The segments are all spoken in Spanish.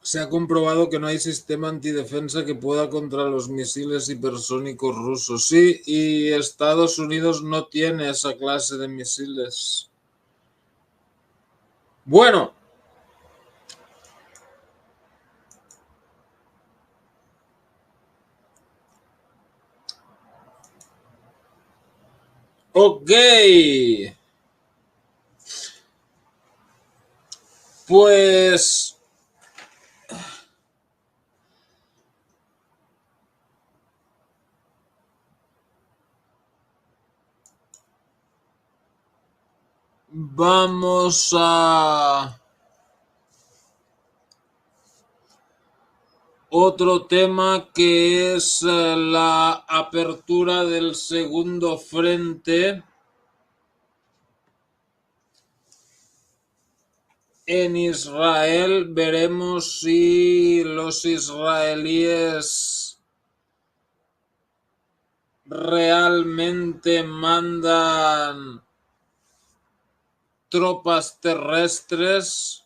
Se ha comprobado que no hay sistema antidefensa que pueda contra los misiles hipersónicos rusos. Sí, y Estados Unidos no tiene esa clase de misiles. Bueno. Ok. Pues vamos a otro tema que es la apertura del segundo frente en Israel. Veremos si los israelíes realmente mandan tropas terrestres.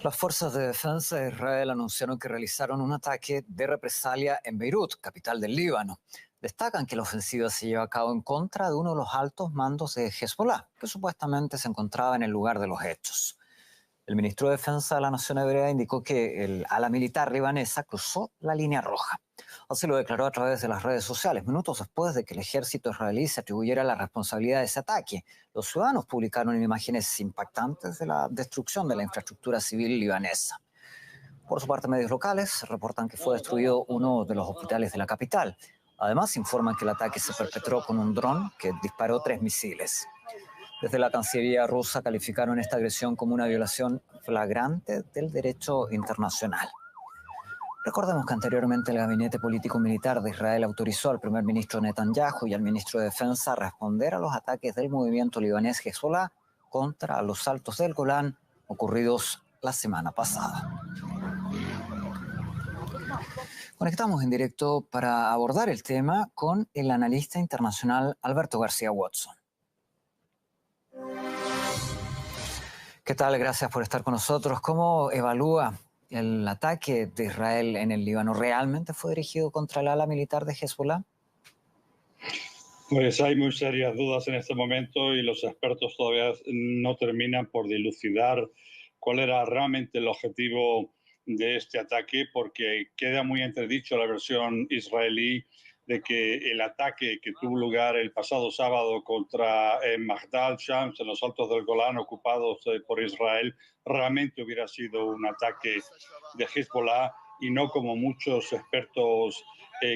Las fuerzas de defensa de Israel anunciaron que realizaron un ataque de represalia en Beirut, capital del Líbano. Destacan que la ofensiva se lleva a cabo en contra de uno de los altos mandos de Hezbollah, que supuestamente se encontraba en el lugar de los hechos. El ministro de Defensa de la Nación Hebrea indicó que el ala militar libanesa cruzó la línea roja. Así lo declaró a través de las redes sociales, minutos después de que el ejército israelí se atribuyera la responsabilidad de ese ataque. Los ciudadanos publicaron imágenes impactantes de la destrucción de la infraestructura civil libanesa. Por su parte, medios locales reportan que fue destruido uno de los hospitales de la capital. Además, informan que el ataque se perpetró con un dron que disparó 3 misiles. Desde la Cancillería rusa calificaron esta agresión como una violación flagrante del derecho internacional. Recordemos que anteriormente el Gabinete Político Militar de Israel autorizó al primer ministro Netanyahu y al ministro de Defensa a responder a los ataques del movimiento libanés Hezbollah contra los altos del Golán ocurridos la semana pasada. Conectamos en directo para abordar el tema con el analista internacional Alberto García Watson. ¿Qué tal? Gracias por estar con nosotros. ¿Cómo evalúa el ataque de Israel en el Líbano? ¿Realmente fue dirigido contra el ala militar de Hezbollah? Pues hay muy serias dudas en este momento y los expertos todavía no terminan por dilucidar cuál era realmente el objetivo de este ataque, porque queda muy entredicho la versión israelí de que el ataque que tuvo lugar el pasado sábado contra Magdal Shams en los altos del Golán ocupados por Israel realmente hubiera sido un ataque de Hezbollah y no como muchos expertos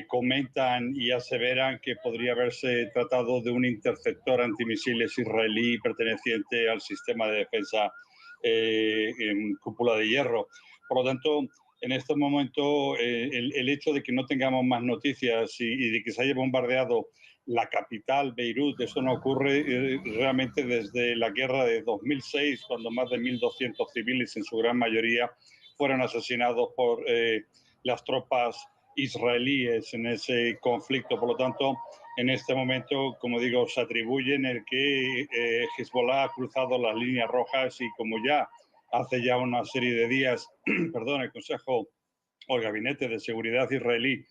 comentan y aseveran que podría haberse tratado de un interceptor antimisiles israelí perteneciente al sistema de defensa en cúpula de hierro. Por lo tanto, en este momento, el hecho de que no tengamos más noticias y de que se haya bombardeado la capital, Beirut, eso no ocurre realmente desde la guerra de 2006, cuando más de 1.200 civiles, en su gran mayoría, fueron asesinados por las tropas israelíes en ese conflicto. Por lo tanto, en este momento, como digo, se atribuyen el que Hezbollah ha cruzado las líneas rojas y como ya hace ya una serie de días, perdón, el Consejo o el Gabinete de Seguridad israelí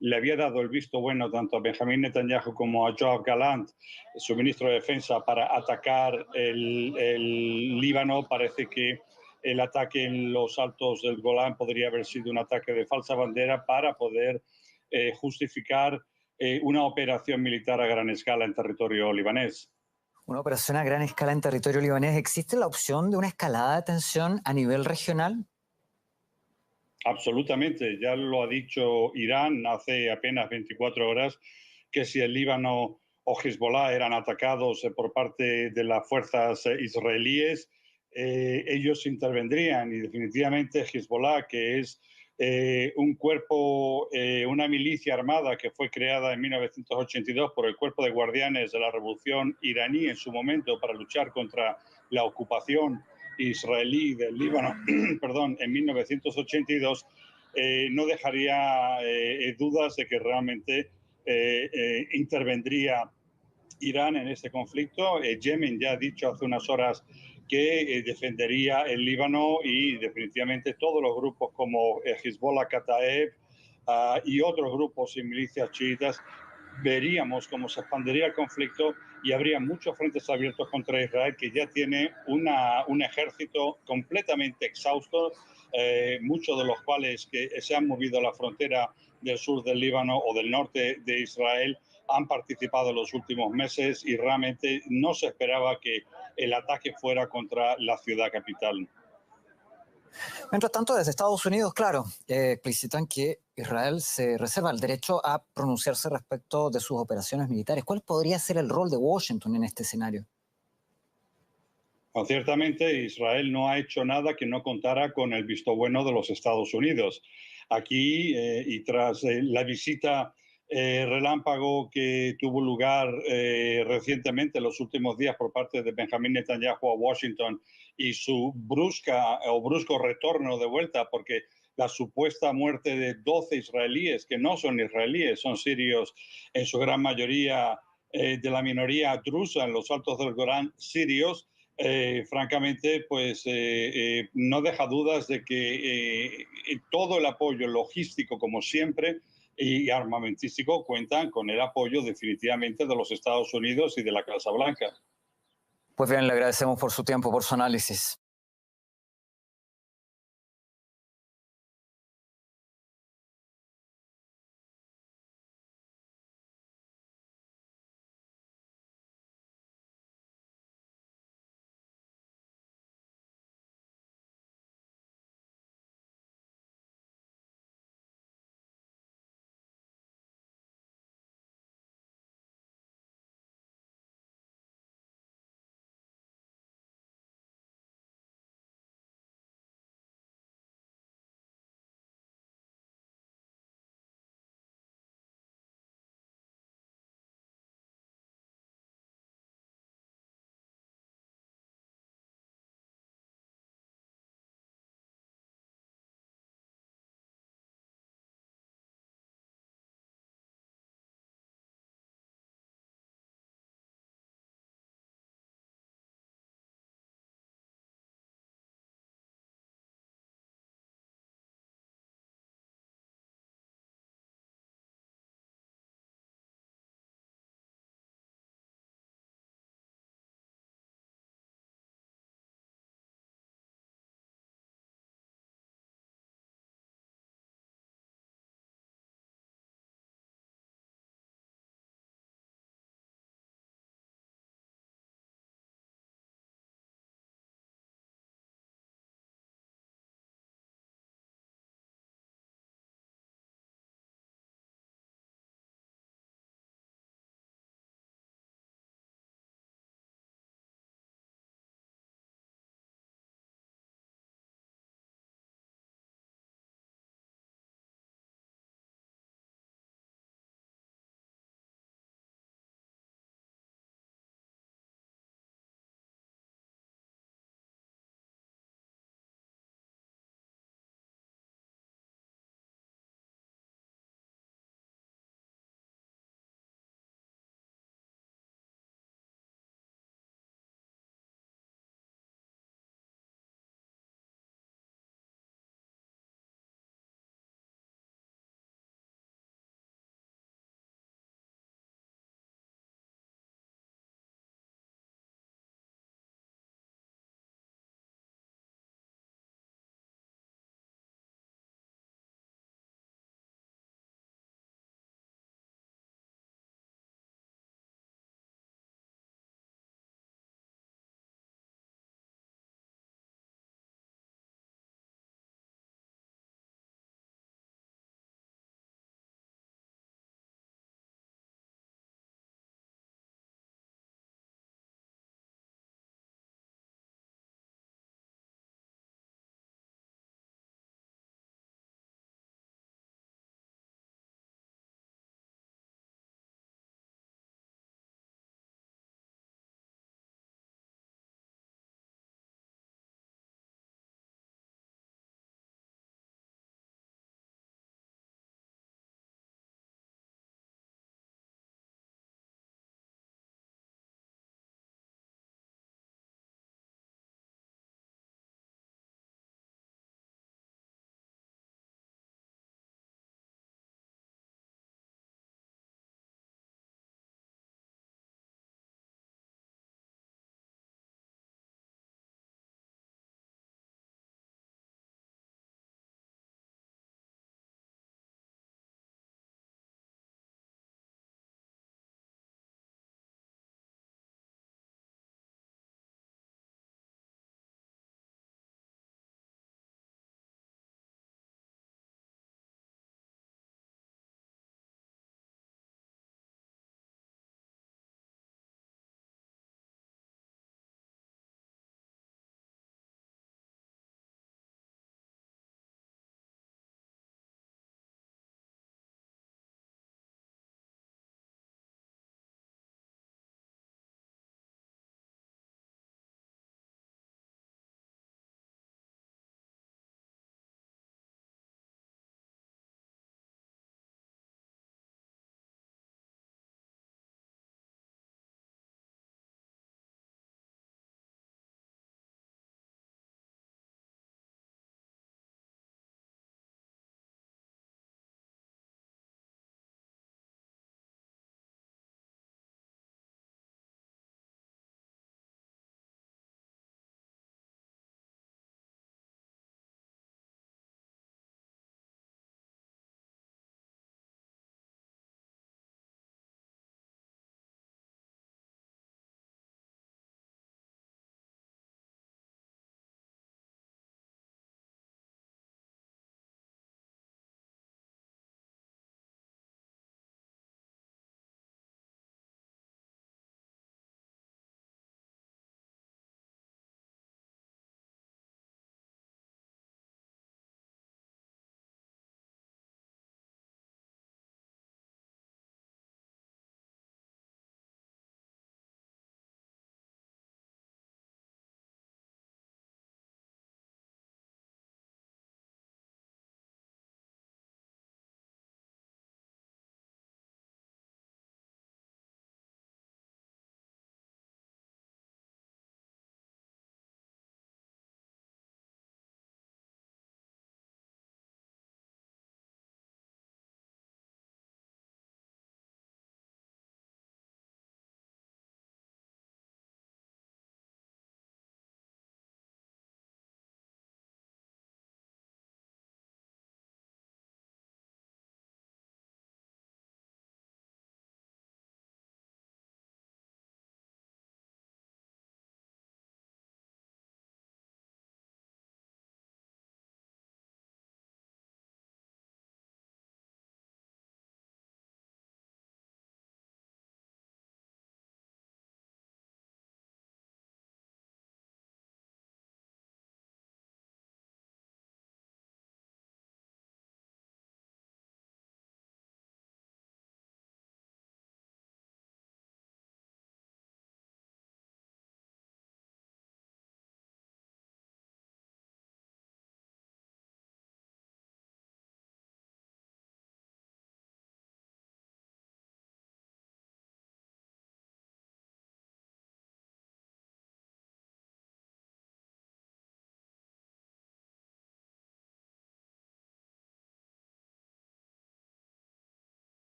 le había dado el visto bueno tanto a Benjamín Netanyahu como a Yoav Gallant, su ministro de Defensa, para atacar el Líbano. Parece que el ataque en los altos del Golán podría haber sido un ataque de falsa bandera para poder justificar una operación militar a gran escala en territorio libanés. Una operación a gran escala en territorio libanés. ¿Existe la opción de una escalada de tensión a nivel regional? Absolutamente, ya lo ha dicho Irán hace apenas 24 horas, que si el Líbano o Hezbollah eran atacados por parte de las fuerzas israelíes, ellos intervendrían y definitivamente Hezbollah, que es un cuerpo, una milicia armada que fue creada en 1982 por el Cuerpo de Guardianes de la Revolución iraní en su momento para luchar contra la ocupación israelí del Líbano, perdón, en 1982, no dejaría dudas de que realmente intervendría Irán en este conflicto. Yemen ya ha dicho hace unas horas que defendería el Líbano y definitivamente todos los grupos como Hezbollah, Kataeb y otros grupos y milicias chiitas, veríamos cómo se expandiría el conflicto y habría muchos frentes abiertos contra Israel, que ya tiene un ejército completamente exhausto, muchos de los cuales que se han movido a la frontera del sur del Líbano o del norte de Israel han participado en los últimos meses y realmente no se esperaba que el ataque fuera contra la ciudad capital. Mientras tanto, desde Estados Unidos, claro, explicitan que Israel se reserva el derecho a pronunciarse respecto de sus operaciones militares. ¿Cuál podría ser el rol de Washington en este escenario? Bueno, ciertamente Israel no ha hecho nada que no contara con el visto bueno de los Estados Unidos. Aquí, y tras la visita relámpago que tuvo lugar recientemente, en los últimos días, por parte de Benjamín Netanyahu a Washington y su brusco retorno de vuelta, porque la supuesta muerte de 12 israelíes, que no son israelíes, son sirios, en su gran mayoría de la minoría drusa en los altos del Golán sirios, francamente, pues no deja dudas de que todo el apoyo logístico, como siempre, y armamentístico cuentan con el apoyo definitivamente de los Estados Unidos y de la Casa Blanca. Pues bien, le agradecemos por su tiempo, por su análisis.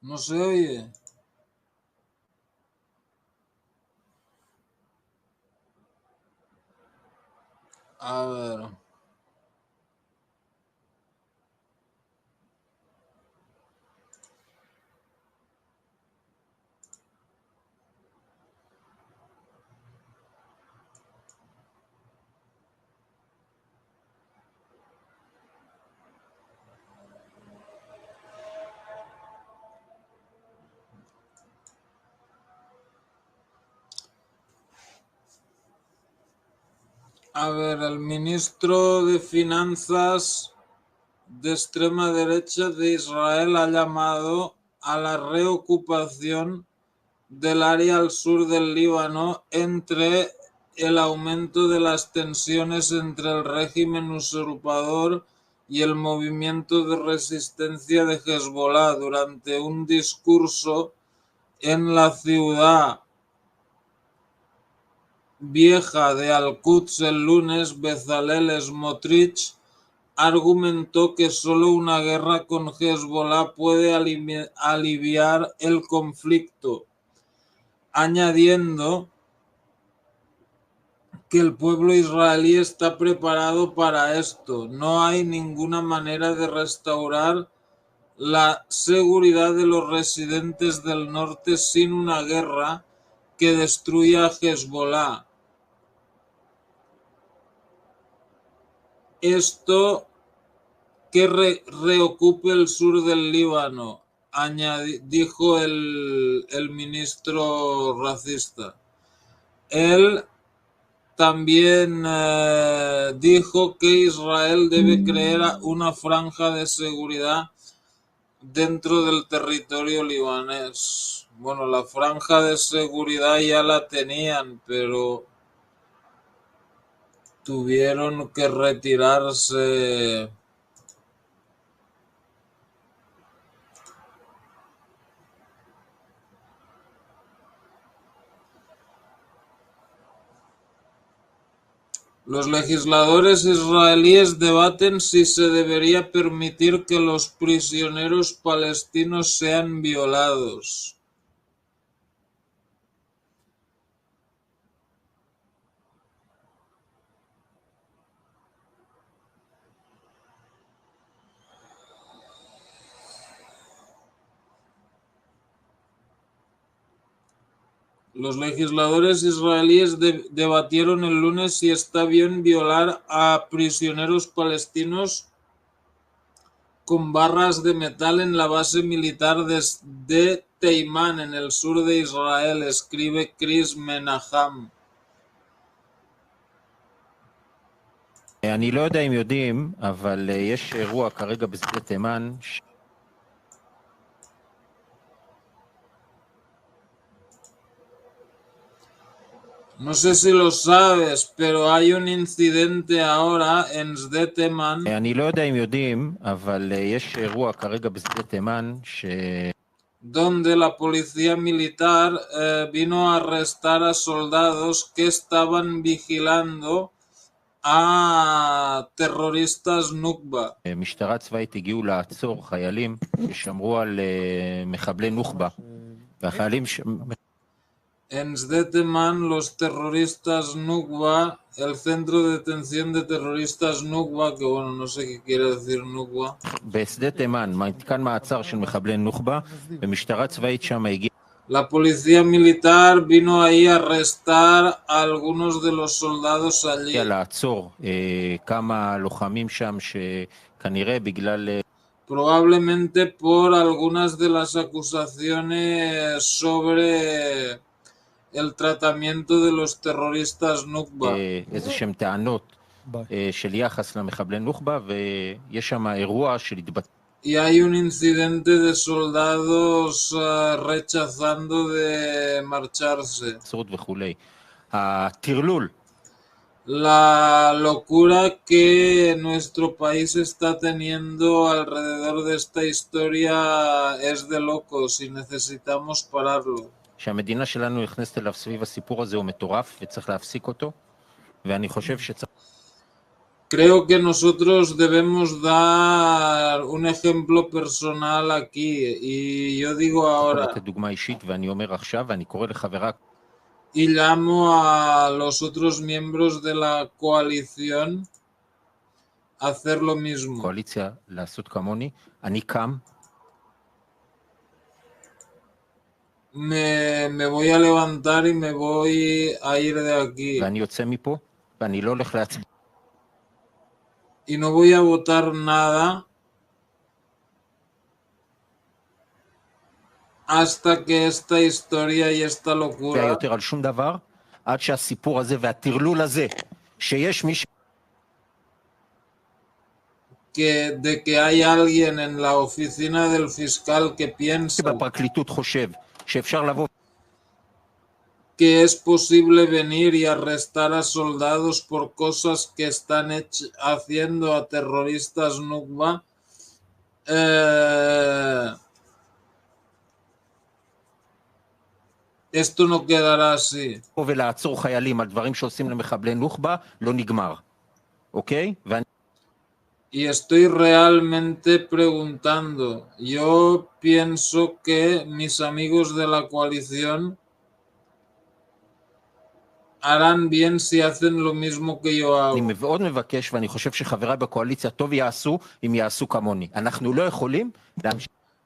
No se oye. A ver. A ver, el ministro de Finanzas de extrema derecha de Israel ha llamado a la reocupación del área al sur del Líbano entre el aumento de las tensiones entre el régimen usurpador y el movimiento de resistencia de Hezbollah durante un discurso en la ciudad vieja de Al-Quds el lunes. Bezalel Smotrich argumentó que solo una guerra con Hezbollah puede aliviar el conflicto, añadiendo que el pueblo israelí está preparado para esto. No hay ninguna manera de restaurar la seguridad de los residentes del norte sin una guerra que destruya a Hezbollah. Esto que reocupe el sur del Líbano, dijo el ministro racista. Él también dijo que Israel debe crear una franja de seguridad dentro del territorio libanés. Bueno, la franja de seguridad ya la tenían, pero tuvieron que retirarse. Los legisladores israelíes debaten si se debería permitir que los prisioneros palestinos sean violados. Los legisladores israelíes debatieron el lunes si está bien violar a prisioneros palestinos con barras de metal en la base militar de Teimán, en el sur de Israel, escribe Chris Menaham. אני לא יודע אם יודעים, אבל יש אירוע כרגע בשדה תימן. No sé si lo sabes, pero hay un incidente ahora en Sde Teman. אני לא יודע אם יודעים, אבל יש אירוע כרגע בשדה תימן donde la policía militar vino a arrestar a soldados que estaban vigilando a terroristas Nukba. משטרה צבאית הגיעו לעצור חיילים ששמרו על מחבלי נוח'בה, והחיילים En Sde Teman, los terroristas Nukba, el centro de detención de terroristas Nukba, que bueno, no sé qué quiere decir Nukba. בשדה תימן, מתקן מעצר של מחבלי נוח'בה, ומשטרה צבאית שם הגיעה. La policía militar vino ahí a arrestar a algunos de los soldados allí. לעצור כמה לוחמים שם שכנראה בגלל probablemente por algunas de las acusaciones sobre el tratamiento de los terroristas Nukba. איזה שהם טענות של יחס למחבלי נוח'בה, ויש שם אירוע של התבטאות. Y hay un incidente de soldados rechazando de marcharse. וכולי. הטרלול. La locura que nuestro país está teniendo alrededor de esta historia es de locos y necesitamos pararlo. שהמדינה שלנו נכנסת אליו סביב הסיפור הזה הוא מטורף וצריך להפסיק אותו, ואני חושב שצריך Creo que nosotros debemos dar un ejemplo personal aquí, y yo digo ahora, y llamo a los otros miembros de la coalición a hacer lo mismo. Me voy a levantar y me voy a ir de aquí. Y no voy a votar nada hasta que esta historia y esta locura de que hay alguien en la oficina del fiscal que piensa que es posible venir y arrestar a soldados por cosas que están haciendo a terroristas Nukba. Esto no quedará así. Y estoy realmente preguntando. Yo pienso que mis amigos de la coalición harán bien si hacen lo mismo que yo hago.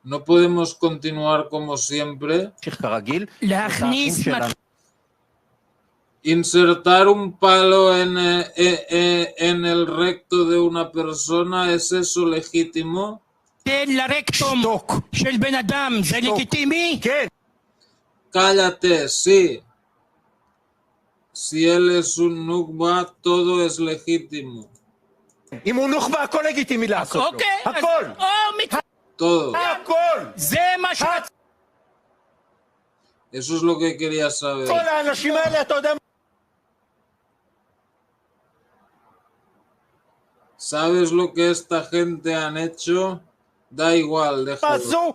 No podemos continuar como siempre. Insertar un palo en el recto de una persona, ¿es eso legítimo? Cállate, sí. Si él es un Nukba, todo es legítimo. Todo. Eso es lo que quería saber. ¿Sabes lo que esta gente han hecho? Da igual, déjalo.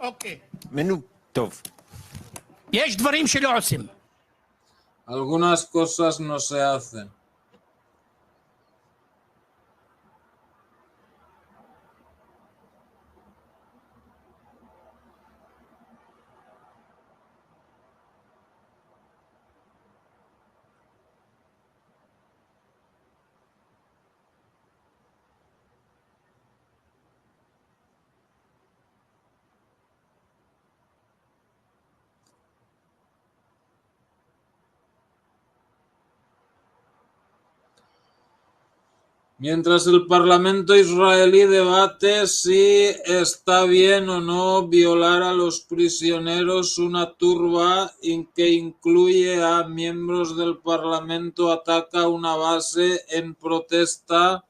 Algunas cosas no se hacen. Mientras el Parlamento israelí debate si está bien o no violar a los prisioneros, una turba que incluye a miembros del Parlamento ataca una base en protesta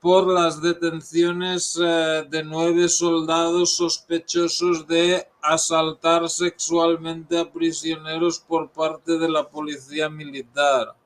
por las detenciones de 9 soldados sospechosos de asaltar sexualmente a prisioneros por parte de la policía militar.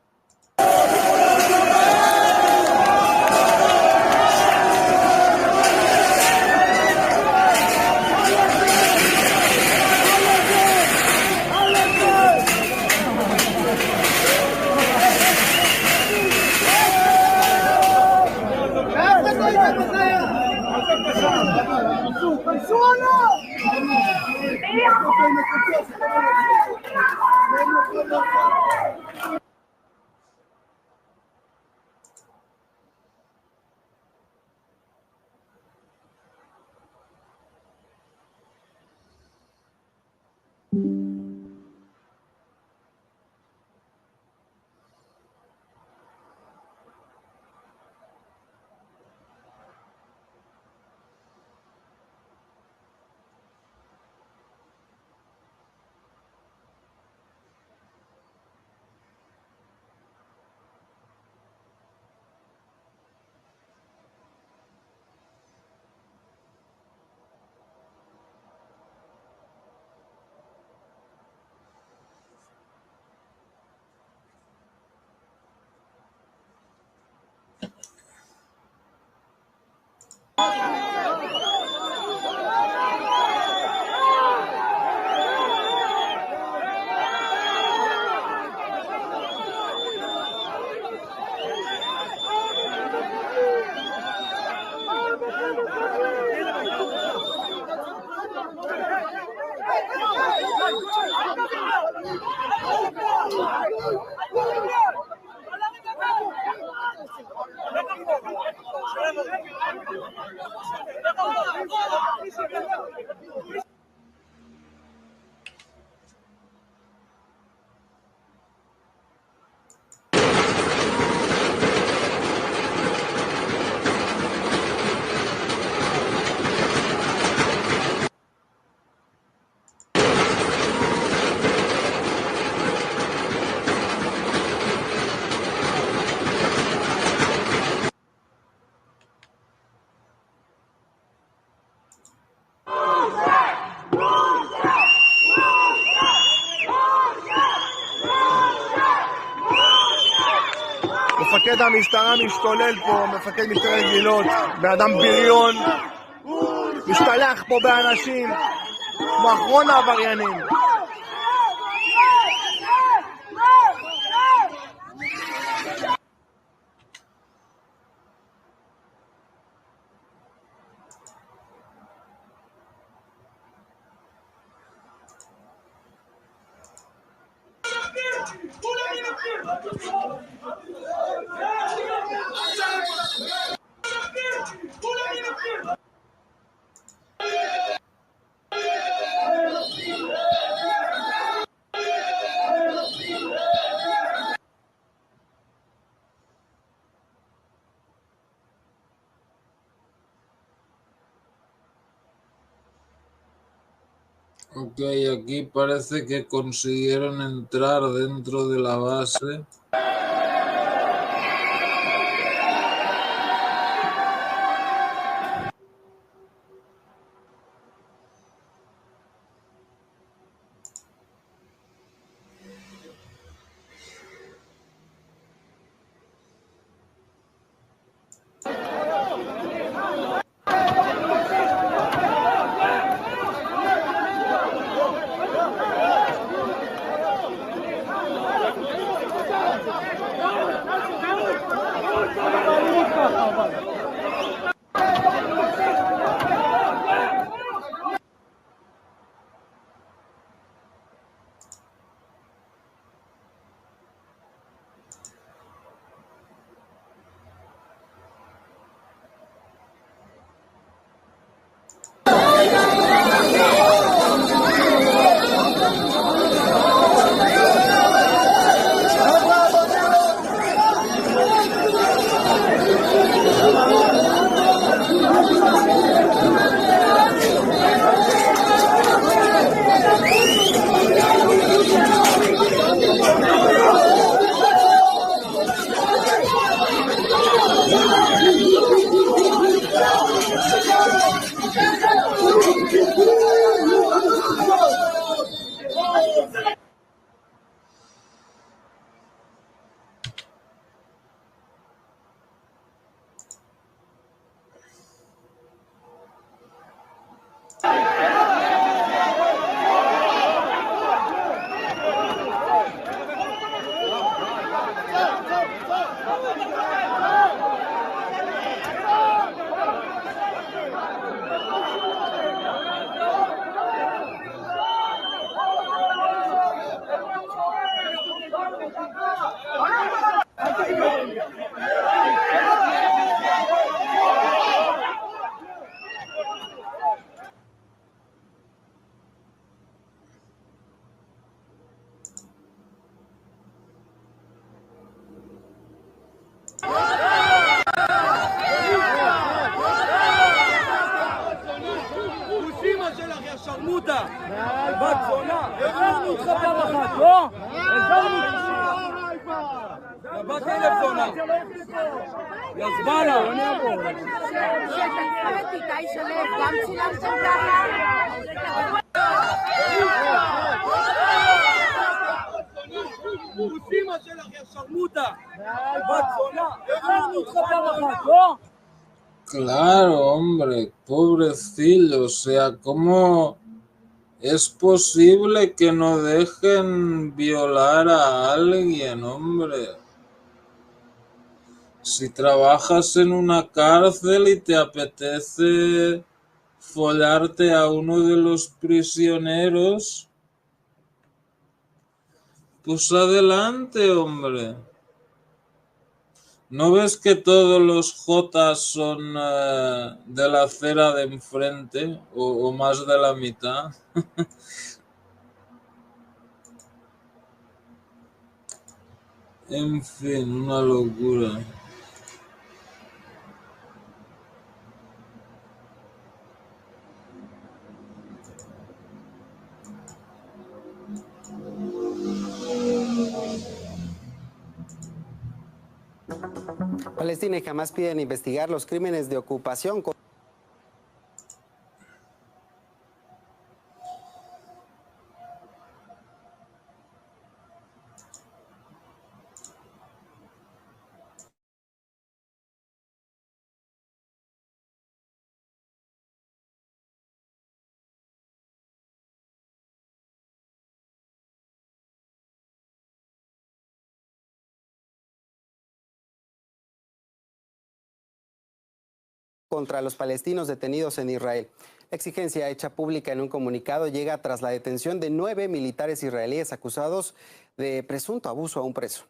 מפקד המשטרה משתולל פה, מפקד משטרת גלילות, באדם בריון, משתלח פה באנשים, כמו אחרון העבריינים. Ok, aquí parece que consiguieron entrar dentro de la base. שרמוטה, בת זונה, הבנו אותך פעם אחת, לא? הבנו אותך. בת אלף זונה. יזבנה, לא נעבור. שתקפת איתי שלב, גם צילמתם ככה? אמא שלך, יא שרמוטה, בת זונה, הבנו אותך פעם אחת, לא? Claro, hombre, pobrecillo, o sea, ¿cómo es posible que no dejen violar a alguien, hombre? Si trabajas en una cárcel y te apetece follarte a uno de los prisioneros, Pues adelante, hombre. ¿No ves que todos los Jotas son de la acera de enfrente o más de la mitad? En fin, una locura. Palestina y Hamás piden investigar los crímenes de ocupación. Contra los palestinos detenidos en Israel. La exigencia hecha pública en un comunicado llega tras la detención de 9 militares israelíes acusados de presunto abuso a un preso.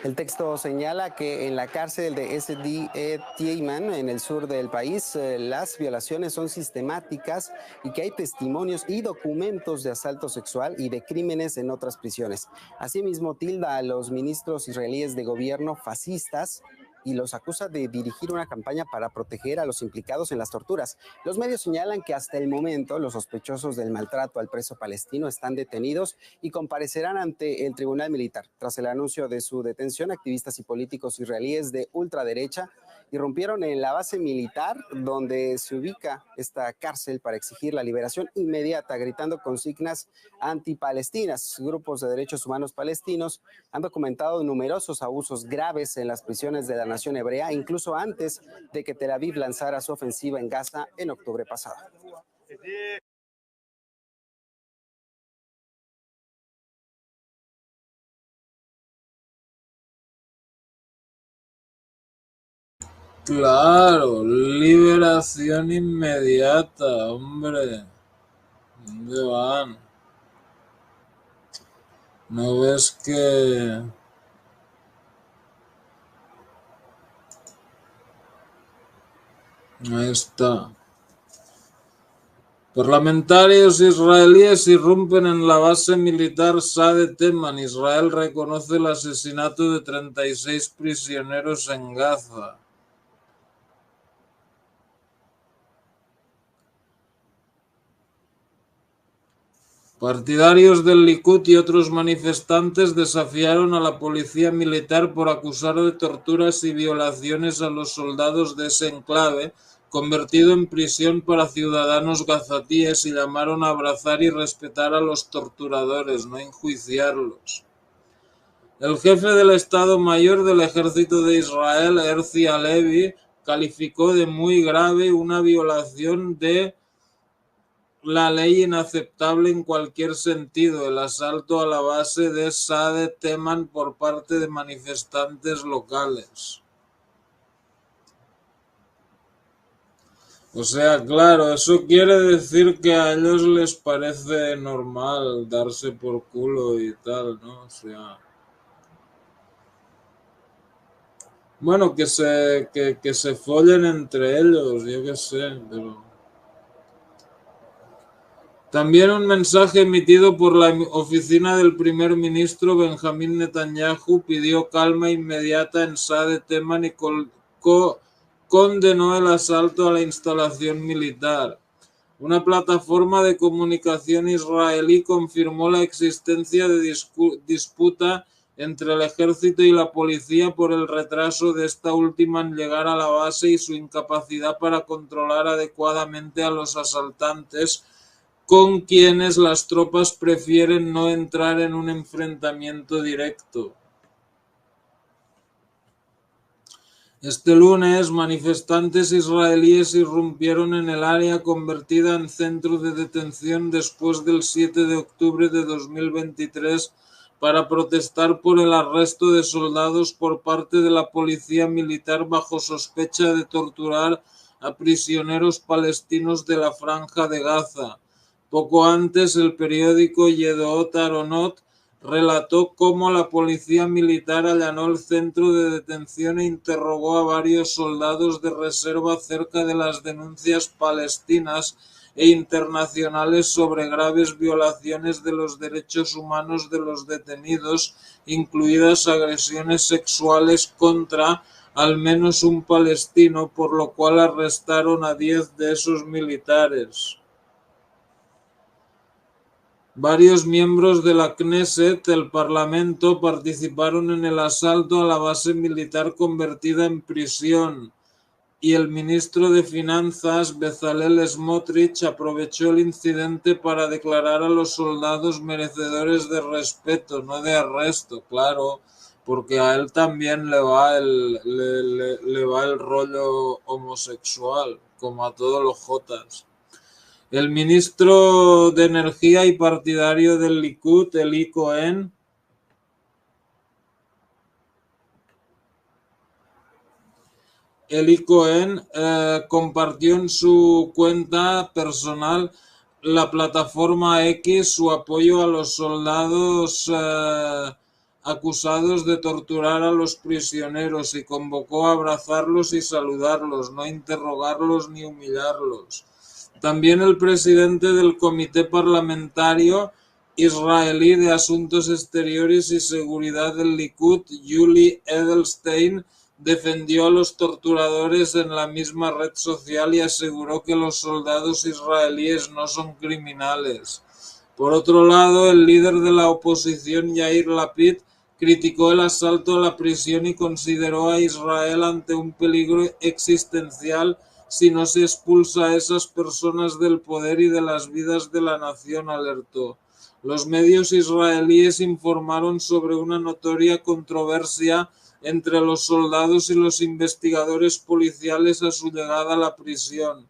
El texto señala que en la cárcel de Sde Tieman, en el sur del país, las violaciones son sistemáticas y que hay testimonios y documentos de asalto sexual y de crímenes en otras prisiones. Asimismo, tilda a los ministros israelíes de gobierno fascistas y los acusa de dirigir una campaña para proteger a los implicados en las torturas. Los medios señalan que hasta el momento los sospechosos del maltrato al preso palestino están detenidos y comparecerán ante el tribunal militar. Tras el anuncio de su detención, activistas y políticos israelíes de ultraderecha irrumpieron en la base militar donde se ubica esta cárcel para exigir la liberación inmediata, gritando consignas antipalestinas. Grupos de derechos humanos palestinos han documentado numerosos abusos graves en las prisiones de la nación hebrea, incluso antes de que Tel Aviv lanzara su ofensiva en Gaza en octubre pasado. Claro, liberación inmediata, hombre. ¿Dónde van? ¿No ves que ahí está? Parlamentarios israelíes irrumpen en la base militar Sade Teman. Israel reconoce el asesinato de 36 prisioneros en Gaza. Partidarios del Likud y otros manifestantes desafiaron a la policía militar por acusar de torturas y violaciones a los soldados de ese enclave, convertido en prisión para ciudadanos gazatíes, y llamaron a abrazar y respetar a los torturadores, no enjuiciarlos. El jefe del Estado Mayor del Ejército de Israel, Herzi Halevi, calificó de muy grave una violación de la ley inaceptable en cualquier sentido, el asalto a la base de Sade Teman por parte de manifestantes locales. O sea, claro, eso quiere decir que a ellos les parece normal darse por culo y tal, ¿no? O sea, bueno, que se follen entre ellos, yo qué sé, pero... También un mensaje emitido por la oficina del primer ministro Benjamín Netanyahu pidió calma inmediata en Sade Teman y condenó el asalto a la instalación militar. Una plataforma de comunicación israelí confirmó la existencia de disputa entre el ejército y la policía por el retraso de esta última en llegar a la base y su incapacidad para controlar adecuadamente a los asaltantes, con quienes las tropas prefieren no entrar en un enfrentamiento directo. Este lunes, manifestantes israelíes irrumpieron en el área convertida en centro de detención después del 7 de octubre de 2023 para protestar por el arresto de soldados por parte de la policía militar bajo sospecha de torturar a prisioneros palestinos de la Franja de Gaza. Poco antes, el periódico Yedoot Aharonot relató cómo la policía militar allanó el centro de detención e interrogó a varios soldados de reserva acerca de las denuncias palestinas e internacionales sobre graves violaciones de los derechos humanos de los detenidos, incluidas agresiones sexuales contra al menos un palestino, por lo cual arrestaron a 10 de esos militares. Varios miembros de la Knesset, el Parlamento, participaron en el asalto a la base militar convertida en prisión, y el ministro de Finanzas, Bezalel Smotrich, aprovechó el incidente para declarar a los soldados merecedores de respeto, no de arresto, claro, porque a él también le va el rollo homosexual, como a todos los jotas. El ministro de Energía y partidario del Likud, Eli Cohen, compartió en su cuenta personal, la plataforma X, su apoyo a los soldados acusados de torturar a los prisioneros y convocó a abrazarlos y saludarlos, no interrogarlos ni humillarlos. También el presidente del Comité Parlamentario Israelí de Asuntos Exteriores y Seguridad del Likud, Yuli Edelstein, defendió a los torturadores en la misma red social y aseguró que los soldados israelíes no son criminales. Por otro lado, el líder de la oposición, Yair Lapid, criticó el asalto a la prisión y consideró a Israel ante un peligro existencial si no se expulsa a esas personas del poder y de las vidas de la nación, alertó. Los medios israelíes informaron sobre una notoria controversia entre los soldados y los investigadores policiales a su llegada a la prisión.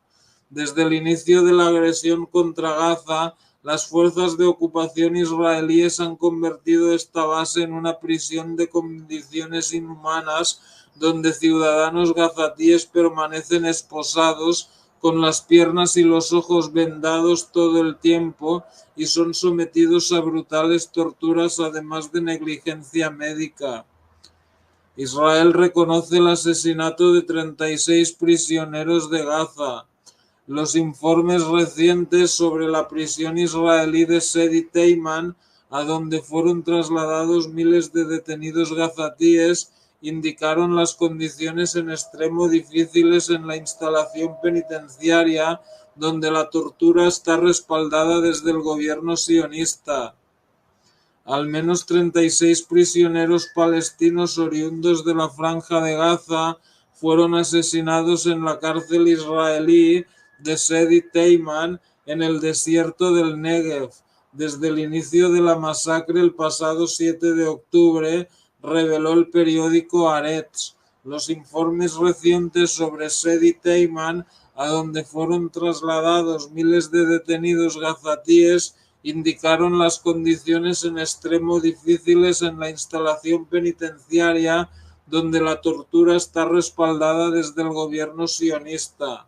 Desde el inicio de la agresión contra Gaza, las fuerzas de ocupación israelíes han convertido esta base en una prisión de condiciones inhumanas, donde ciudadanos gazatíes permanecen esposados con las piernas y los ojos vendados todo el tiempo y son sometidos a brutales torturas, además de negligencia médica. Israel reconoce el asesinato de 36 prisioneros de Gaza. Los informes recientes sobre la prisión israelí de Sedi Teiman, a donde fueron trasladados miles de detenidos gazatíes, indicaron las condiciones en extremo difíciles en la instalación penitenciaria, donde la tortura está respaldada desde el gobierno sionista. Al menos 36 prisioneros palestinos oriundos de la Franja de Gaza fueron asesinados en la cárcel israelí de Sedi Teiman en el desierto del Negev. Desde el inicio de la masacre el pasado 7 de octubre, reveló el periódico Haaretz. Los informes recientes sobre Sedi Teiman, a donde fueron trasladados miles de detenidos gazatíes, indicaron las condiciones en extremo difíciles en la instalación penitenciaria, donde la tortura está respaldada desde el gobierno sionista.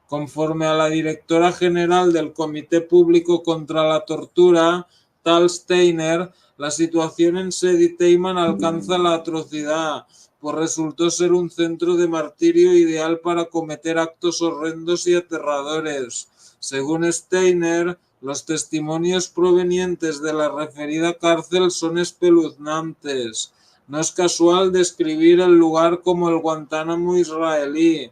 Conforme a la directora general del Comité Público contra la Tortura, Tal Steiner, la situación en Sedi Teiman alcanza la atrocidad, pues resultó ser un centro de martirio ideal para cometer actos horrendos y aterradores. Según Steiner, los testimonios provenientes de la referida cárcel son espeluznantes. No es casual describir el lugar como el Guantánamo israelí,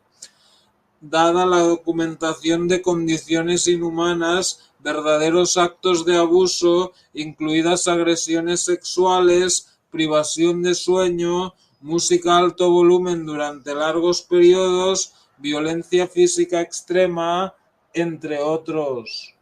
dada la documentación de condiciones inhumanas, verdaderos actos de abuso, incluidas agresiones sexuales, privación de sueño, música a alto volumen durante largos periodos, violencia física extrema, entre otros.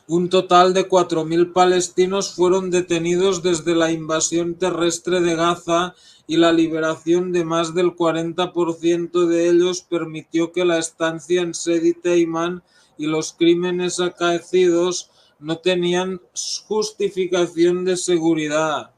Un total de 4.000 palestinos fueron detenidos desde la invasión terrestre de Gaza y la liberación de más del 40% de ellos permitió que la estancia en Sedi Teiman y los crímenes acaecidos no tenían justificación de seguridad.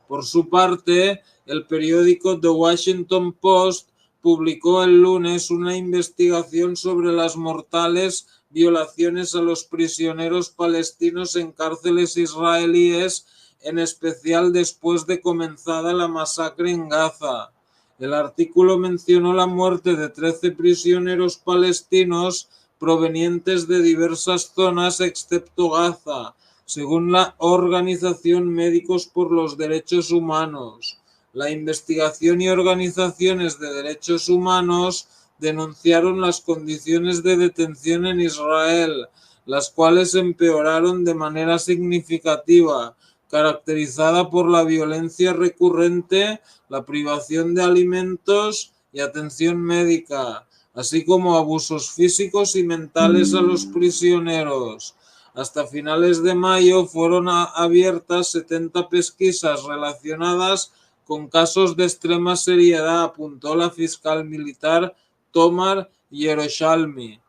Por su parte, el periódico The Washington Post publicó el lunes una investigación sobre las mortales violaciones a los prisioneros palestinos en cárceles israelíes, en especial después de comenzada la masacre en Gaza. El artículo mencionó la muerte de 13 prisioneros palestinos provenientes de diversas zonas excepto Gaza, según la Organización Médicos por los Derechos Humanos. La investigación y organizaciones de derechos humanos denunciaron las condiciones de detención en Israel, las cuales empeoraron de manera significativa, caracterizada por la violencia recurrente, la privación de alimentos y atención médica, así como abusos físicos y mentales a los prisioneros. Hasta finales de mayo fueron abiertas 70 pesquisas relacionadas con casos de extrema seriedad, apuntó la fiscal militar Tomar Yerushalmi.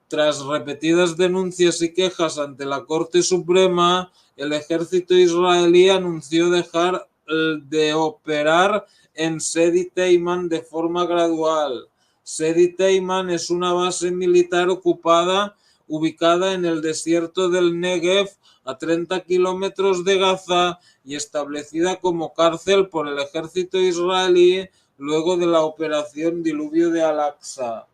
Tras repetidas denuncias y quejas ante la Corte Suprema, el ejército israelí anunció dejar de operar en Sedi Teiman de forma gradual. Sedi Teiman es una base militar ocupada ubicada en el desierto del Negev a 30 kilómetros de Gaza y establecida como cárcel por el ejército israelí luego de la operación Diluvio de Al-Aqsa.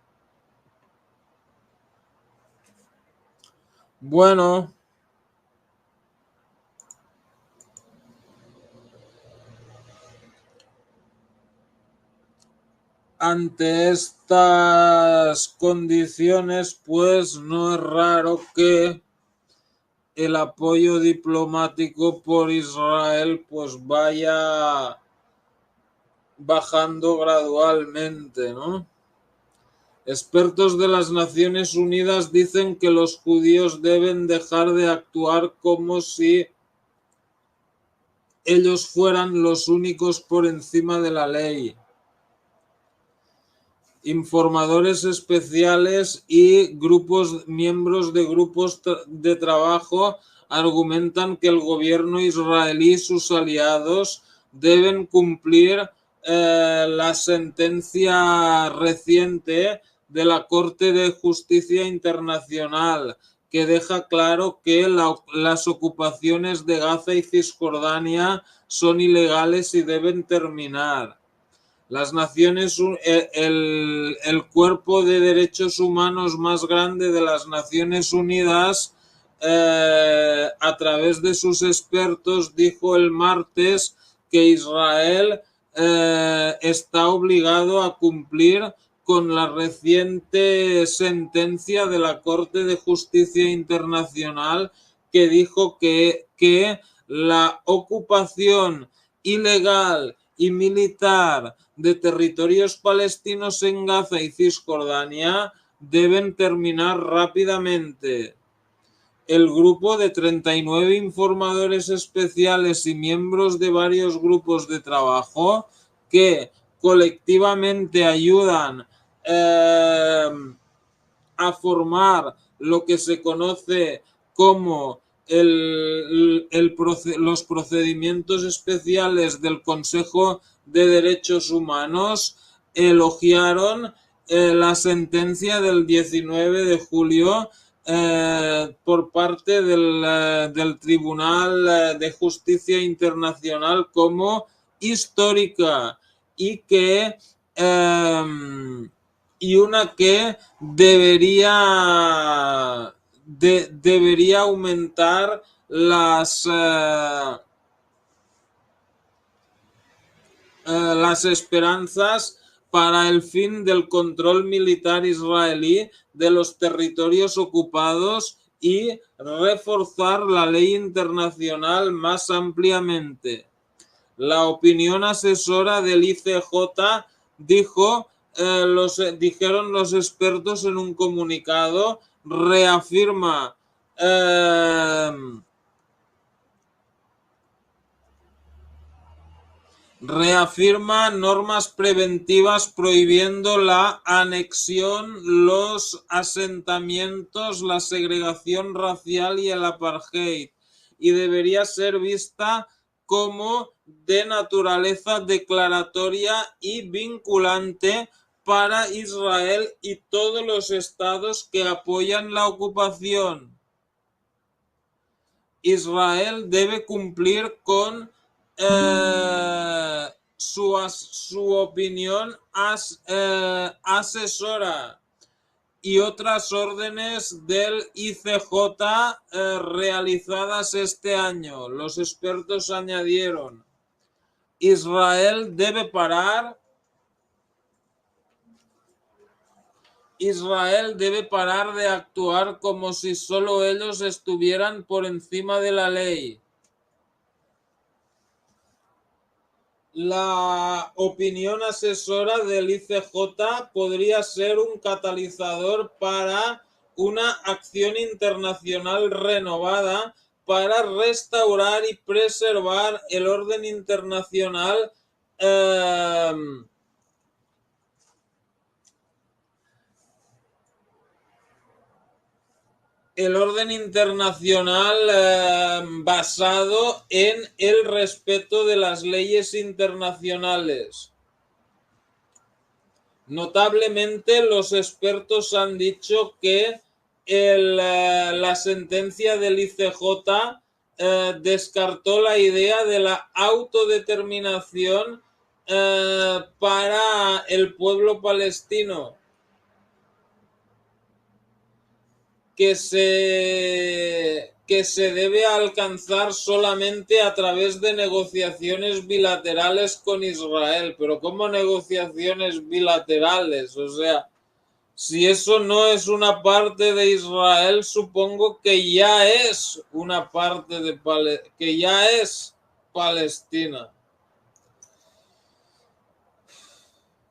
Bueno, ante estas condiciones, pues no es raro que el apoyo diplomático por Israel pues vaya bajando gradualmente, ¿no? Expertos de las Naciones Unidas dicen que los judíos deben dejar de actuar como si ellos fueran los únicos por encima de la ley. Informadores especiales y miembros de grupos de trabajo argumentan que el gobierno israelí y sus aliados deben cumplir la sentencia reciente de la Corte de Justicia Internacional, que deja claro que las ocupaciones de Gaza y Cisjordania son ilegales y deben terminar. Las Naciones, el cuerpo de derechos humanos más grande de las Naciones Unidas, a través de sus expertos, dijo el martes que Israel está obligado a cumplir con la reciente sentencia de la Corte de Justicia Internacional que dijo que la ocupación ilegal y militar de territorios palestinos en Gaza y Cisjordania deben terminar rápidamente. El grupo de 39 informadores especiales y miembros de varios grupos de trabajo que colectivamente ayudan a formar lo que se conoce como los procedimientos especiales del Consejo de Derechos Humanos, elogiaron la sentencia del 19 de julio por parte del Tribunal de Justicia Internacional como histórica y una que debería aumentar las esperanzas para el fin del control militar israelí de los territorios ocupados y reforzar la ley internacional más ampliamente. La opinión asesora del ICJ dijeron los expertos en un comunicado, reafirma normas preventivas prohibiendo la anexión, los asentamientos, la segregación racial y el apartheid, y debería ser vista como de naturaleza declaratoria y vinculante para Israel y todos los estados que apoyan la ocupación. Israel debe cumplir con su opinión asesora y otras órdenes del ICJ realizadas este año. Los expertos añadieron: Israel debe parar de actuar como si solo ellos estuvieran por encima de la ley. La opinión asesora del ICJ podría ser un catalizador para una acción internacional renovada para restaurar y preservar el orden internacional basado en el respeto de las leyes internacionales. Notablemente, los expertos han dicho que la sentencia del ICJ descartó la idea de la autodeterminación para el pueblo palestino, que se debe alcanzar solamente a través de negociaciones bilaterales con Israel. Pero ¿cómo negociaciones bilaterales? O sea, si eso no es una parte de Israel, supongo que ya es una parte de que ya es Palestina.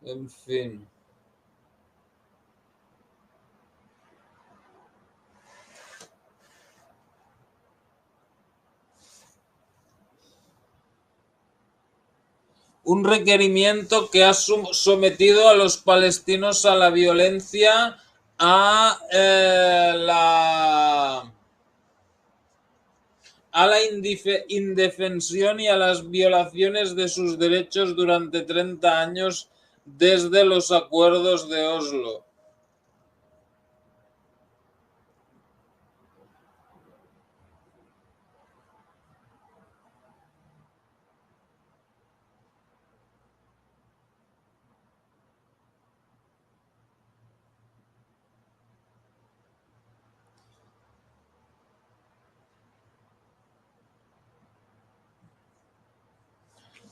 En fin. Un requerimiento que ha sometido a los palestinos a la violencia, a la indefensión y a las violaciones de sus derechos durante 30 años desde los acuerdos de Oslo.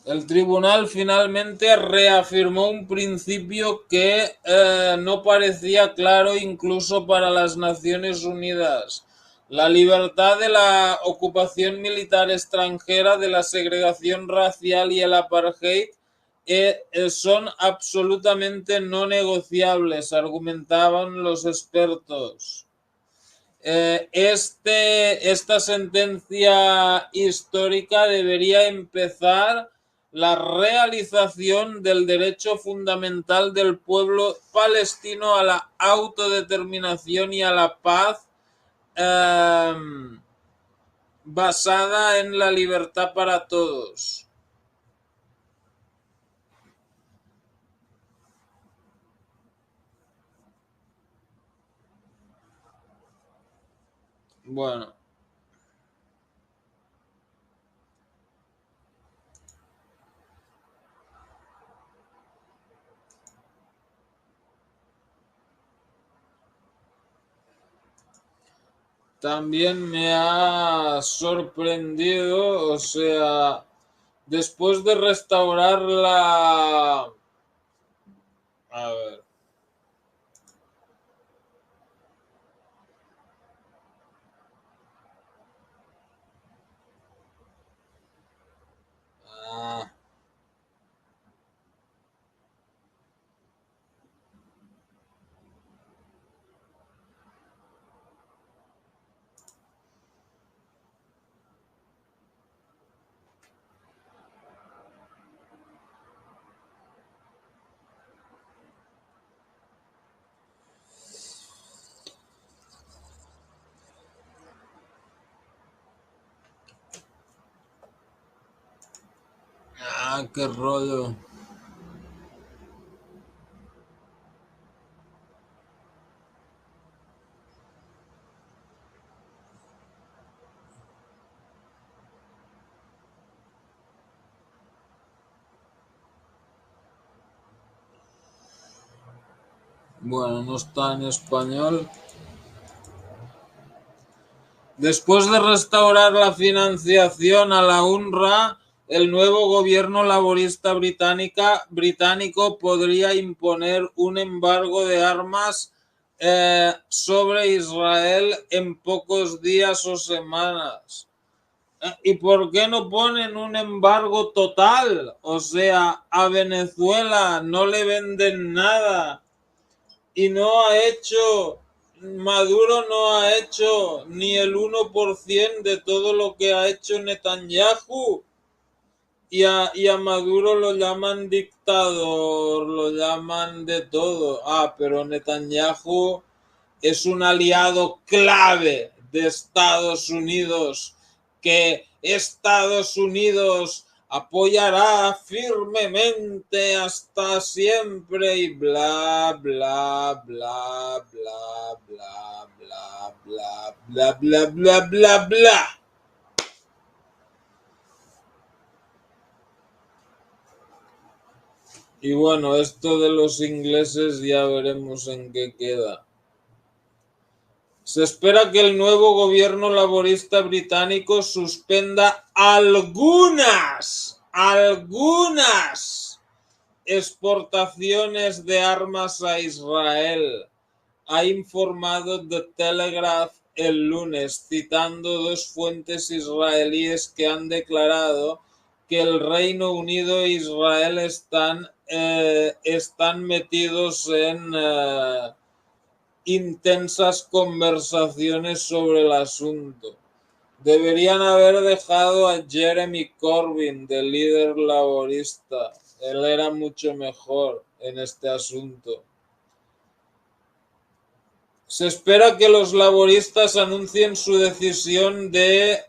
El tribunal finalmente reafirmó un principio que no parecía claro incluso para las Naciones Unidas: la libertad de la ocupación militar extranjera, de la segregación racial y el apartheid son absolutamente no negociables, argumentaban los expertos. Esta sentencia histórica debería empezar la realización del derecho fundamental del pueblo palestino a la autodeterminación y a la paz, basada en la libertad para todos. Bueno. También me ha sorprendido, o sea, después de restaurar la... A ver. Qué rollo. Bueno, no está en español. Después de restaurar la financiación a la UNRWA, el nuevo gobierno laborista británico podría imponer un embargo de armas sobre Israel en pocos días o semanas. ¿Y por qué no ponen un embargo total? O sea, a Venezuela no le venden nada y Maduro no ha hecho ni el 1% de todo lo que ha hecho Netanyahu. Y a Maduro lo llaman dictador, lo llaman de todo. Pero Netanyahu es un aliado clave de Estados Unidos, que Estados Unidos apoyará firmemente hasta siempre y bla, bla, bla, bla, bla, bla, bla, bla, bla, bla, bla, bla. Y bueno, esto de los ingleses ya veremos en qué queda. Se espera que el nuevo gobierno laborista británico suspenda algunas exportaciones de armas a Israel, ha informado The Telegraph el lunes, citando dos fuentes israelíes que han declarado que el Reino Unido e Israel están metidos en intensas conversaciones sobre el asunto. Deberían haber dejado a Jeremy Corbyn de líder laborista. Él era mucho mejor en este asunto. Se espera que los laboristas anuncien su decisión de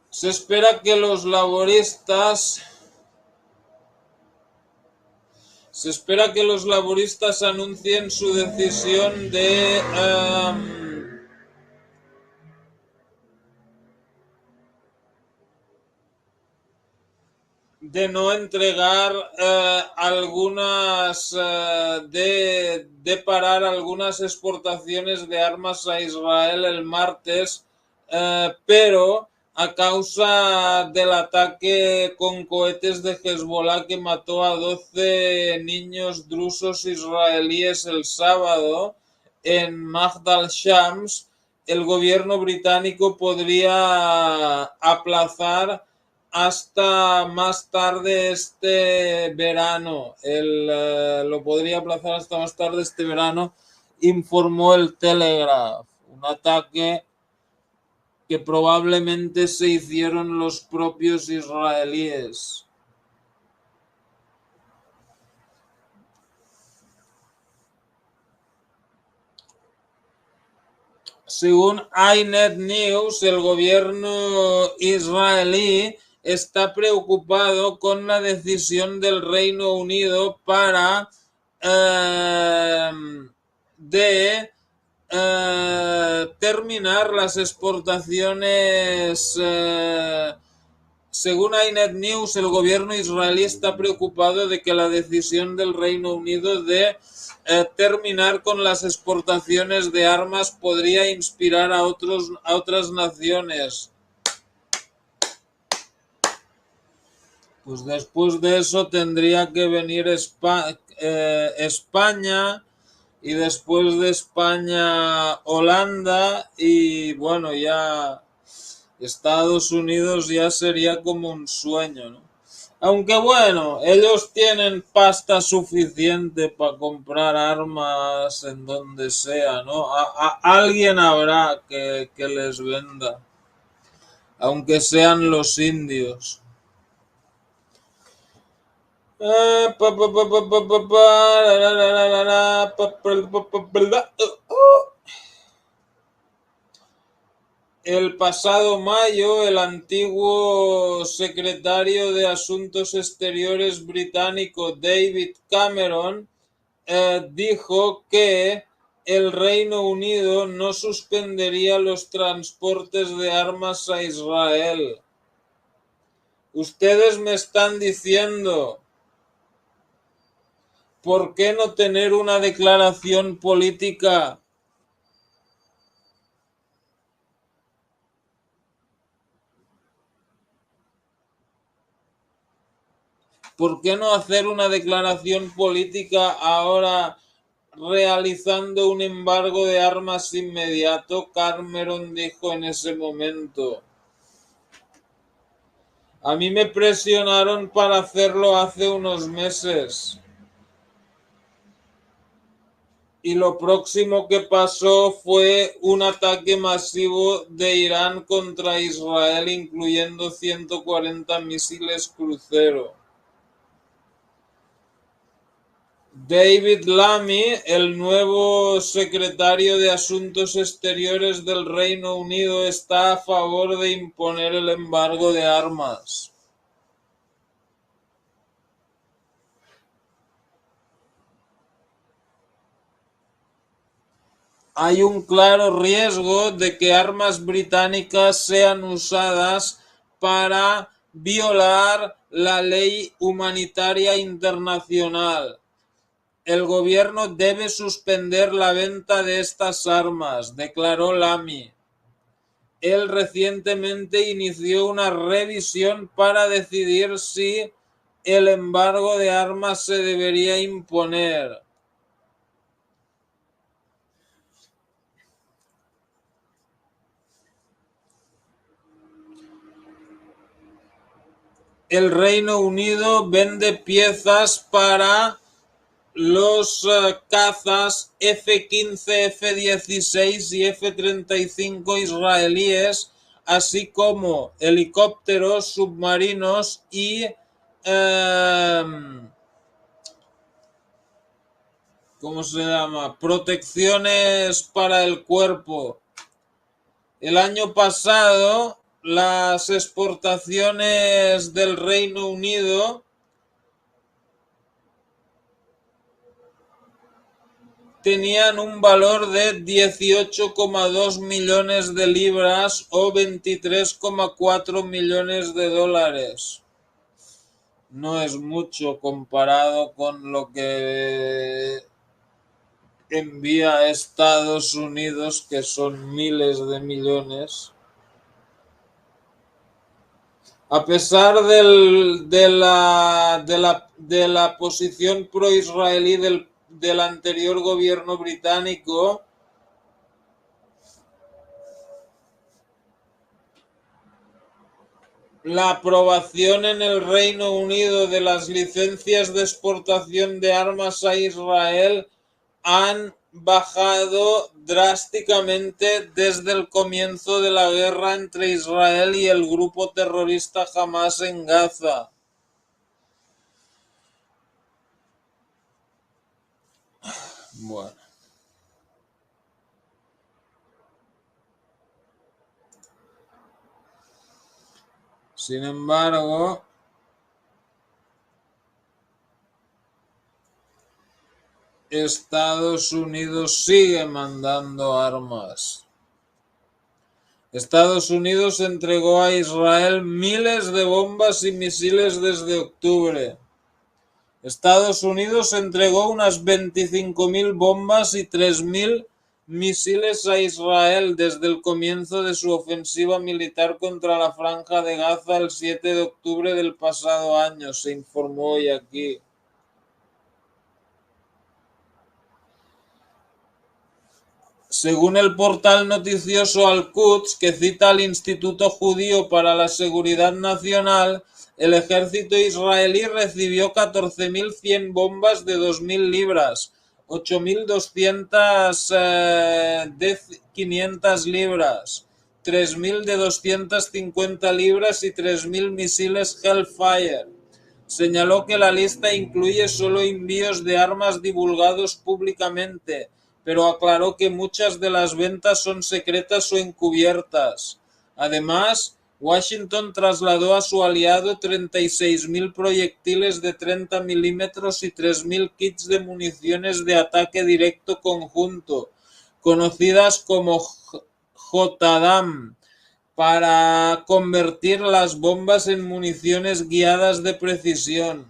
Se espera que los laboristas anuncien su decisión de no entregar de parar algunas exportaciones de armas a Israel el martes, pero a causa del ataque con cohetes de Hezbollah que mató a 12 niños drusos israelíes el sábado en Magdal Shams, el gobierno británico podría aplazar hasta más tarde este verano. Lo podría aplazar hasta más tarde este verano, informó el Telegraph. Un ataque que probablemente se hicieron los propios israelíes. Según iNet News, el gobierno israelí está preocupado con la decisión del Reino Unido para terminar las exportaciones. Según iNet News, el gobierno israelí está preocupado de que la decisión del Reino Unido de terminar con las exportaciones de armas podría inspirar a otras naciones. Pues después de eso tendría que venir España, y después de España Holanda, y bueno, ya Estados Unidos ya sería como un sueño, ¿no? Aunque bueno, ellos tienen pasta suficiente para comprar armas en donde sea, ¿no? Alguien habrá que les venda, aunque sean los indios. El pasado mayo, el antiguo secretario de Asuntos Exteriores británico David Cameron dijo que el Reino Unido no suspendería los transportes de armas a Israel. Ustedes me están diciendo, ¿por qué no tener una declaración política? ¿Por qué no hacer una declaración política ahora realizando un embargo de armas inmediato? Cameron dijo en ese momento. A mí me presionaron para hacerlo hace unos meses. Y lo próximo que pasó fue un ataque masivo de Irán contra Israel, incluyendo 140 misiles crucero. David Lammy, el nuevo secretario de Asuntos Exteriores del Reino Unido, está a favor de imponer el embargo de armas. Hay un claro riesgo de que armas británicas sean usadas para violar la ley humanitaria internacional. El gobierno debe suspender la venta de estas armas, declaró Lammy. Él recientemente inició una revisión para decidir si el embargo de armas se debería imponer. El Reino Unido vende piezas para los cazas F-15, F-16 y F-35 israelíes, así como helicópteros, submarinos y ¿cómo se llama? Protecciones para el cuerpo. El año pasado, las exportaciones del Reino Unido tenían un valor de 18,2 millones de libras o 23,4 millones de dólares. No es mucho comparado con lo que envía a Estados Unidos, que son miles de millones. A pesar de la posición pro-israelí del anterior gobierno británico, la aprobación en el Reino Unido de las licencias de exportación de armas a Israel han bajado drásticamente desde el comienzo de la guerra entre Israel y el grupo terrorista Hamas en Gaza. Bueno. Sin embargo, Estados Unidos sigue mandando armas. Estados Unidos entregó a Israel miles de bombas y misiles desde octubre. Estados Unidos entregó unas 25.000 bombas y 3.000 misiles a Israel desde el comienzo de su ofensiva militar contra la Franja de Gaza el 7 de octubre del pasado año, se informó hoy aquí. Según el portal noticioso Al-Quds, que cita al Instituto Judío para la Seguridad Nacional, el ejército israelí recibió 14.100 bombas de 2.000 libras, 8.200 de 500 libras, 3.000 de 250 libras y 3.000 misiles Hellfire. Señaló que la lista incluye solo envíos de armas divulgados públicamente, pero aclaró que muchas de las ventas son secretas o encubiertas. Además, Washington trasladó a su aliado 36.000 proyectiles de 30 milímetros y 3.000 kits de municiones de ataque directo conjunto, conocidas como JDAM, para convertir las bombas en municiones guiadas de precisión.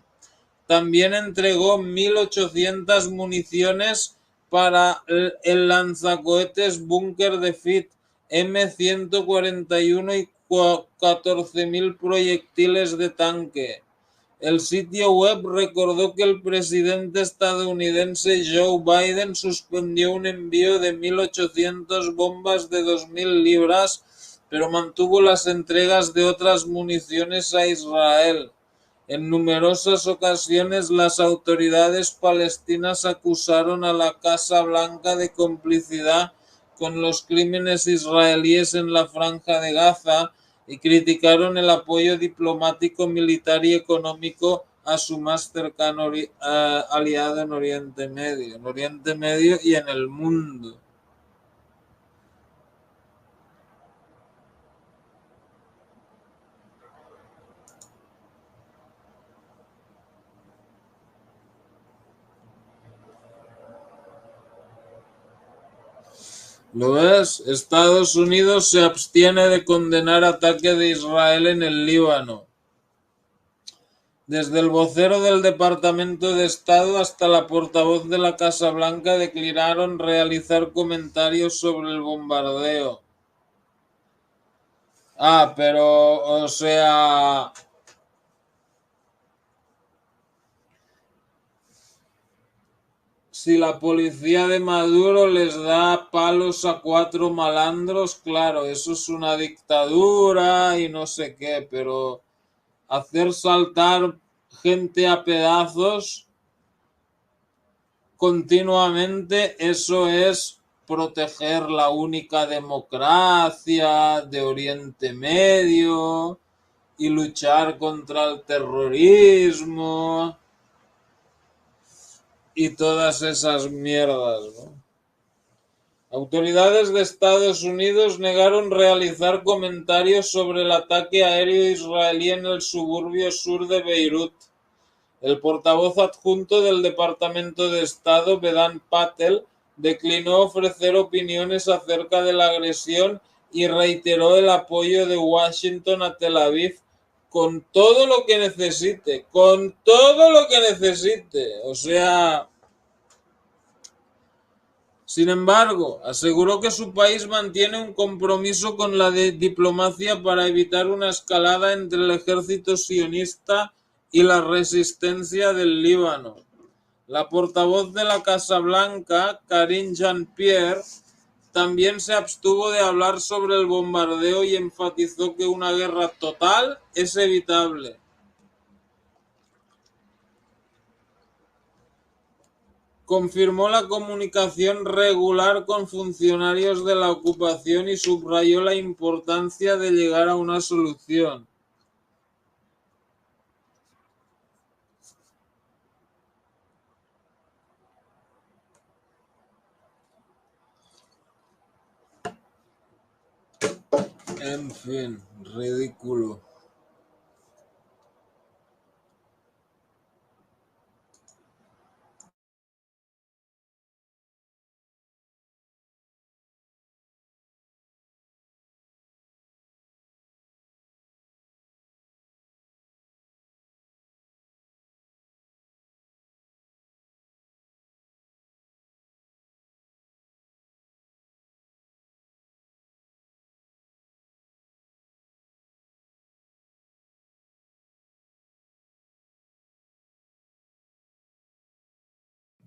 También entregó 1.800 municiones para el lanzacohetes Bunker de Fit M141 y 14.000 proyectiles de tanque. El sitio web recordó que el presidente estadounidense Joe Biden suspendió un envío de 1.800 bombas de 2.000 libras, pero mantuvo las entregas de otras municiones a Israel. En numerosas ocasiones las autoridades palestinas acusaron a la Casa Blanca de complicidad con los crímenes israelíes en la Franja de Gaza y criticaron el apoyo diplomático, militar y económico a su más cercano aliado en Oriente Medio y en el mundo. ¿Lo ves? Estados Unidos se abstiene de condenar ataque de Israel en el Líbano. Desde el vocero del Departamento de Estado hasta la portavoz de la Casa Blanca declinaron realizar comentarios sobre el bombardeo. Pero, o sea, si la policía de Maduro les da palos a 4 malandros, claro, eso es una dictadura y no sé qué, pero hacer saltar gente a pedazos continuamente, eso es proteger la única democracia de Oriente Medio y luchar contra el terrorismo y todas esas mierdas, ¿no? Autoridades de Estados Unidos negaron realizar comentarios sobre el ataque aéreo israelí en el suburbio sur de Beirut. El portavoz adjunto del Departamento de Estado, Vedant Patel, declinó ofrecer opiniones acerca de la agresión y reiteró el apoyo de Washington a Tel Aviv con todo lo que necesite, O sea, sin embargo, aseguró que su país mantiene un compromiso con la diplomacia para evitar una escalada entre el ejército sionista y la resistencia del Líbano. La portavoz de la Casa Blanca, Karine Jean-Pierre, también se abstuvo de hablar sobre el bombardeo y enfatizó que una guerra total es evitable. Confirmó la comunicación regular con funcionarios de la ocupación y subrayó la importancia de llegar a una solución. En fin, ridículo.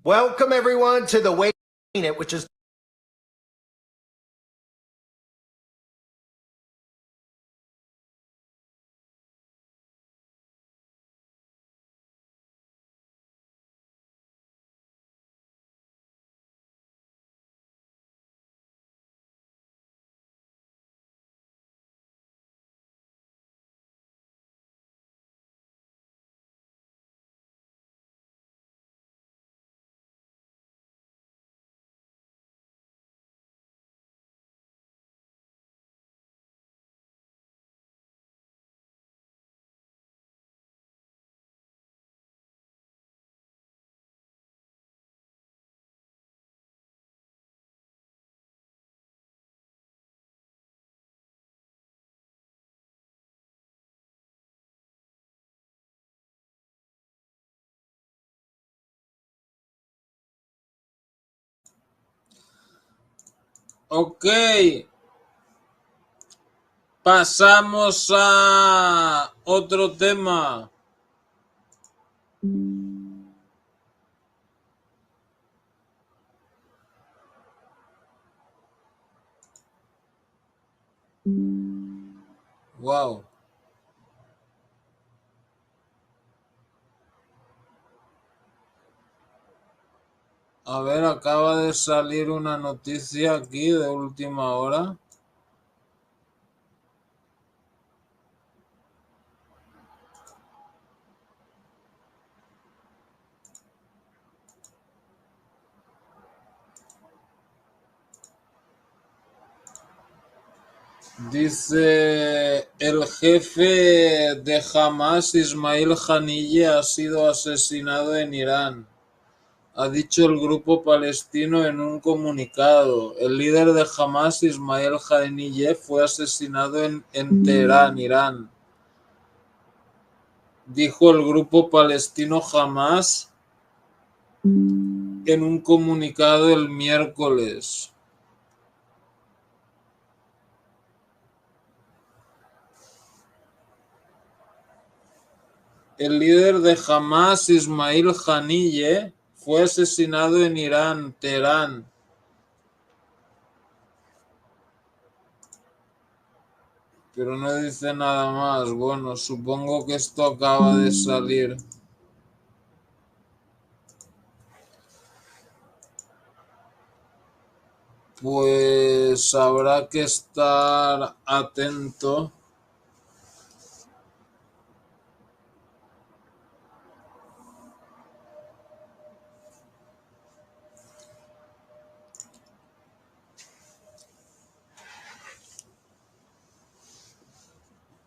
Welcome everyone to the Way It, which is Ok. Pasamos a otro tema. Wow. A ver, acaba de salir una noticia aquí de última hora. Dice, el jefe de Hamas, Ismail Haniyeh, ha sido asesinado en Irán. Ha dicho el grupo palestino en un comunicado. El líder de Hamas, Ismail Haniyeh, fue asesinado en Teherán, Irán. Dijo el grupo palestino Hamas en un comunicado el miércoles. El líder de Hamas, Ismail Haniyeh, fue asesinado en Irán, Teherán. Pero no dice nada más. Bueno, supongo que esto acaba de salir. Pues habrá que estar atento.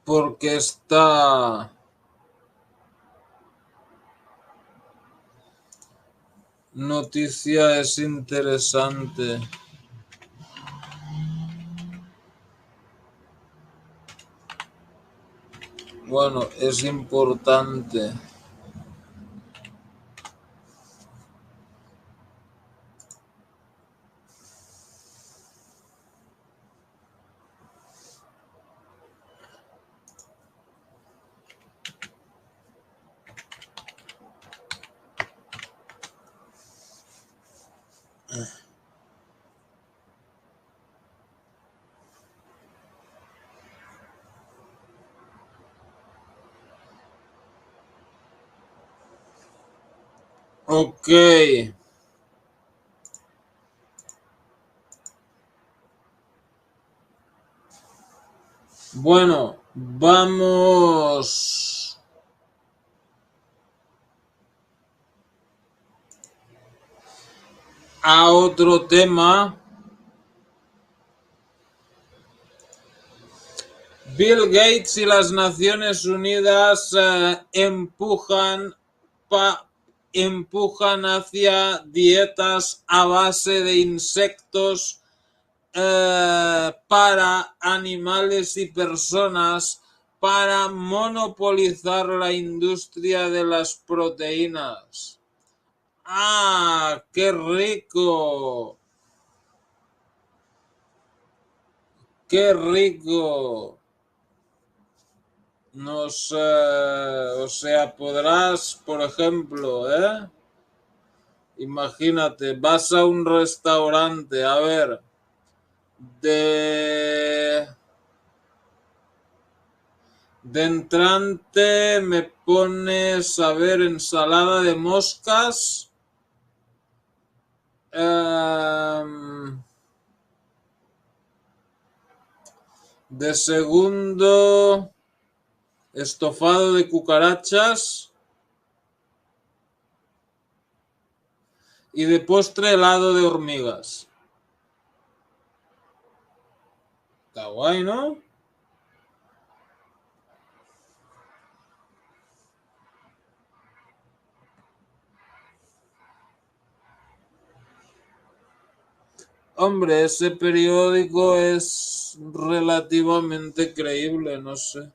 Porque esta noticia es interesante. Bueno, es importante. Ok. Bueno, vamos a otro tema. Bill Gates y las Naciones Unidas empujan hacia dietas a base de insectos para animales y personas para monopolizar la industria de las proteínas. ¡Ah, qué rico! ¡Qué rico! No sé, o sea, podrás, por ejemplo, imagínate, vas a un restaurante, a ver, de entrante me pones, a ver, ensalada de moscas. De segundo, estofado de cucarachas. Y de postre, helado de hormigas. Está guay, ¿no? Hombre, ese periódico es relativamente creíble, no sé.